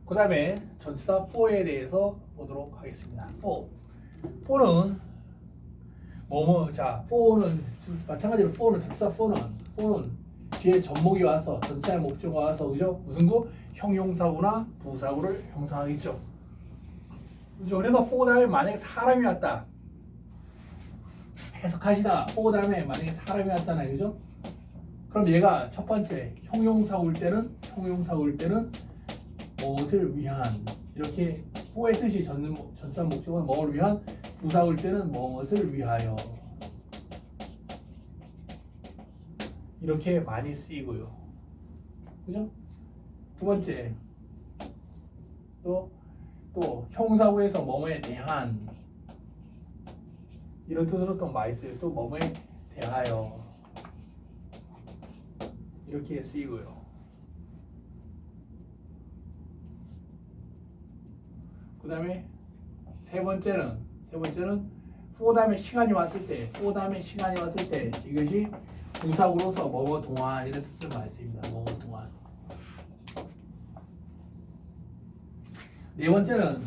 그 다음에 전치사 for에 대해서 보도록 하겠습니다. for는 자, for는 마찬가지로 for는 전치사 for는 뒤에 전목이 와서 전치사의 목적어가 와서 그죠? 무슨 구? 형용사구나 부사구를 형성하겠죠. 그죠? 그래서 for 다음에 만약에 사람이 왔다. 해석하시다가 for 다음에 만약에 사람이 왔잖아요. 그죠? 그럼 얘가 첫 번째 형용사구일 때는 무엇을 위한 이렇게 for의 뜻이 전치사 목적어는 뭐를 위한 부사구일 때는 무엇을 위하여 이렇게 많이 쓰이고요. 그죠? 두 번째 또 형사구에서 뭐뭐에 대한 이런 뜻으로 또 많이 쓰여요. 또 뭐뭐에 대하여 이렇게 쓰이고요. 그 다음에 세 번째는 for 다음에 시간이 왔을 때 이것이 부사구로서 뭐뭐 동안 이런 뜻을 많이 씁니다. 뭐뭐 동안. 네 번째는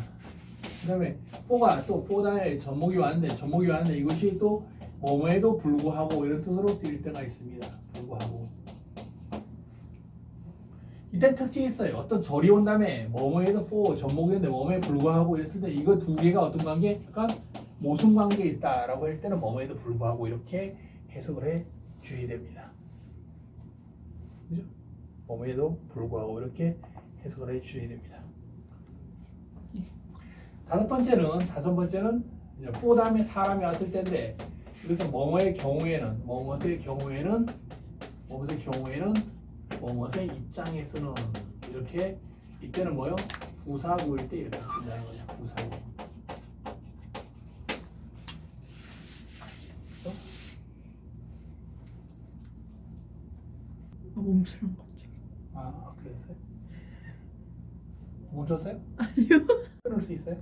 그다음에 for 다음에 전목이 왔는데 이것이 또 뭐뭐에도 불구하고 이런 뜻으로 쓰일 때가 있습니다. 불구하고. 이때 특징이 있어요. 어떤 절이 온 다음에 뭐뭐에도 for 전목이 있는데 뭐뭐에 불구하고 이랬을 때 이거 두 개가 어떤 관계? 약간 모순 관계에 있다라고 할 때는 뭐뭐에도 불구하고 이렇게 해석을 해 주셔야 됩니다. 그죠? 뭐뭐에도 불구하고 이렇게 해석을 해 주셔야 됩니다. 다섯 번째는 이제 for 다음에 사람이 왔을 때인데 그래서 뭐뭐의 경우에는 뭐뭐의 입장에서는 이렇게 이때는 뭐요? 부사구일 때 이렇게 쓴다는 거죠. 부사구. 멈추는 거지. 그랬어요? 멈췄어요? 아니요. 끊을 수 있어요?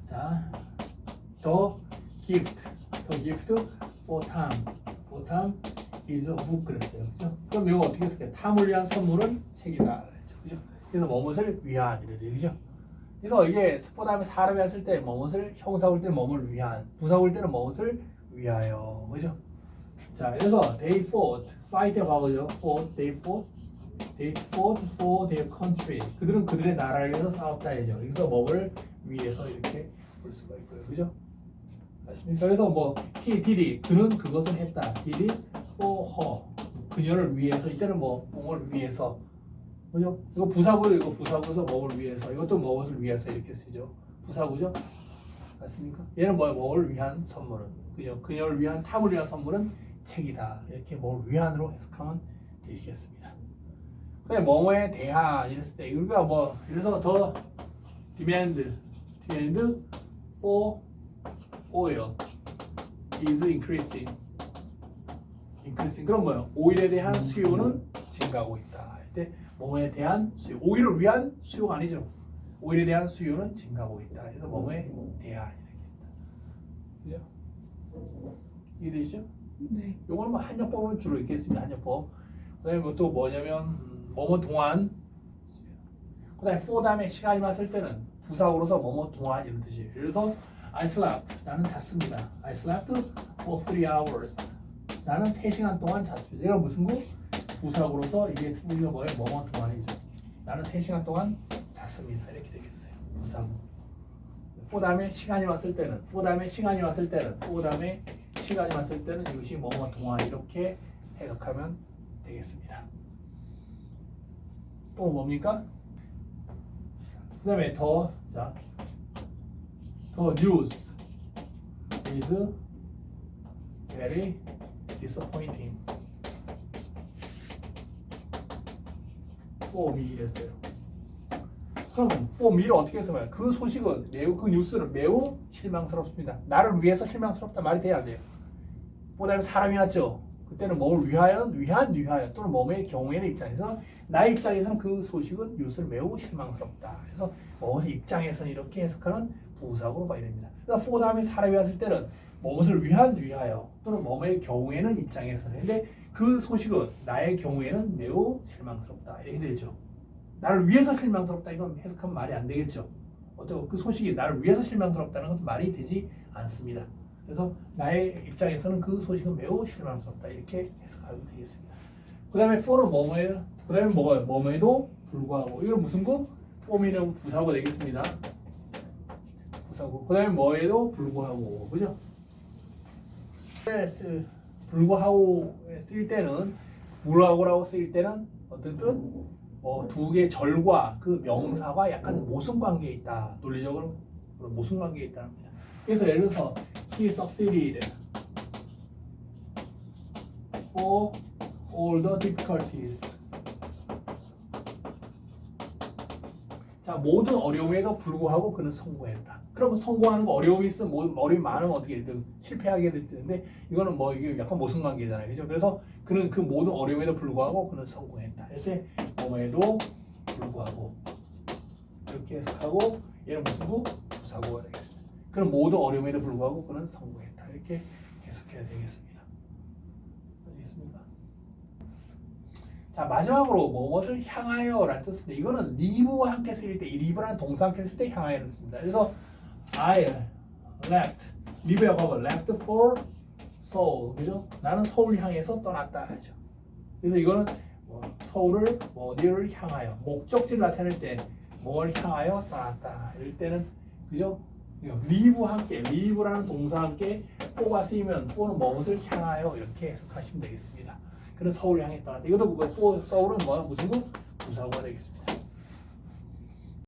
자, the gift for time is a book 그랬어요. 그죠? 그럼 이거 어떻게 쓸까요? 탐을 위한 선물은 책이다. 그랬죠. 그죠? 그래서 뭐뭇을 위한 이래죠. 그죠? 그래서 이게 for 다음에 사람이 왔을 때 뭐뭇을 형사올 때 뭐뭇을 위한, 부사올 때는 뭐뭇을 위하여. 그죠? 자, 그래서 they fought, fight의 과거죠. they fought for their country. 그들은 그들의 나라를 위해서 싸웠다 이죠. 그래서 뭐를 위해서 이렇게 볼 수가 있고요. 그죠? 맞습니까? 그래서 뭐 그는 그것을 했다. did it for her. 그녀를 위해서. 이때는 뭐를 위해서. 그죠? 이거 부사구에서 뭐를 위해서. 이것도 무엇을 위해서 이렇게 쓰죠. 부사구죠? 맞습니까? 얘는 뭐를 위한 선물은 그녀를 위한 탐을 위한 선물은 책이다. 이렇게 뭐를 위한으로 해석하면 되시겠습니다. 그다음에 뭐뭐에 대한 이랬을 때 우리가 그래서 더 demand for oil is increasing. 그럼 뭐예요? 오일에 대한 수요는 증가하고 있다. 할 때 뭐뭐에 대한 수요, 오일을 위한 수요가 아니죠. 오일에 대한 수요는 증가하고 있다. 그래서 뭐뭐에 대한 이렇게 했다. 그죠? 이해되시죠? 네. 요거는 한역법은 주로 있겠습니다. 한역법. 그다음에 또 뭐냐면 뭐뭐 동안. 그다음에 for 다음에 시간이 왔을 때는 부사구로서 뭐뭐 동안 이런 뜻이에요. 그래서 I slept. 나는 잤습니다. I slept for 3 hours. 나는 3시간 동안 잤습니다. 이건 무슨 구? 부사구로서 이게 우리가 뭐뭐 동안이죠. 나는 3시간 동안 잤습니다. 이렇게 되겠어요. 부사구. for 다음에 시간이 왔을 때는 이것이 뭐뭐 동안 이렇게 해석하면 되겠습니다. 또 뭡니까? 그 다음에 the news is very disappointing for me 이랬어요. 그럼 for me를 어떻게 해석해요? 그 소식은 그 뉴스는 매우 실망스럽습니다. 나를 위해서 실망스럽다 말이 돼야 돼요. 그다음에 사람이 왔죠. 그때는 뭘 위하여 또는 뭐의 경우에는 입장에서 나의 입장에서는 그 소식은 뉴스를 매우 실망스럽다. 그래서 무엇의 입장에서는 이렇게 해석하는 부사구로 봐야 됩니다. 그래서 for 다음에 사람이 왔을 때는 무엇을 위하여 또는 뭐의 경우에는 입장에서는 근데 그 소식은 나의 경우에는 매우 실망스럽다 이렇게 되죠. 나를 위해서 실망스럽다 이건 해석하면 말이 안 되겠죠. 어떤 그 소식이 나를 위해서 실망스럽다는 것은 말이 되지 않습니다. 그래서 나의 입장에서는 그 소식은 매우 실망스럽다 이렇게 해석하면 되겠습니다. 그 다음에 for는 뭐뭐예요? 그 다음에 뭐뭐에도 불구하고 이건 무슨 구? for이는 부사고 되겠습니다. 부사고. 그 다음에 뭐에도 불구하고 그죠? 불구하고 쓸 때는 불구하고라고 쓸 때는 어떤 뜻? 두 개의 절과 그 명사가 약간 모순 관계에 있다. 논리적으로 모순 관계에 있다는 겁니다. 그래서 예를 들어서 he succeeded for all the difficulties. 자, 모든 어려움에도 불구하고 그는 성공했다. 그러면 성공하는 거 어려움이 있으면 어려움이 많으면 어떻게 돼? 실패하게 되는데 이거는 뭐 이게 약간 모순 관계잖아요. 그죠? 그래서 그는 그 모든 어려움에도 불구하고 그는 성공했다. 이렇게 뭐에도 불구하고 이렇게 해석하고 얘는 무슨 구? 부사구가 되겠습니다. 그는 모든 어려움에도 불구하고 그는 성공했다. 이렇게 해석해야 되겠습니다. 알겠습니까? 자, 마지막으로 무엇을 향하여라는 뜻인데 이거는 live와 함께 쓰일 때 이 live라는 동사 함께 쓸 때 향하여를 씁니다. 그래서 I left, live라고 하면 left for Seoul, 그죠? 나는 서울 향해서 떠났다 하죠. 그래서 이거는 서울을 어디를 향하여 목적지를 나타낼 때 뭘 향하여 떠났다 이럴 때는 그죠? live와 함께 live라는 동사 함께 for가 쓰이면 for는 무엇을 향하여 이렇게 해석하시면 되겠습니다. 그는 서울 향해 떠났다. 이것도 서울은 무슨 구? 부사구가 되겠습니다.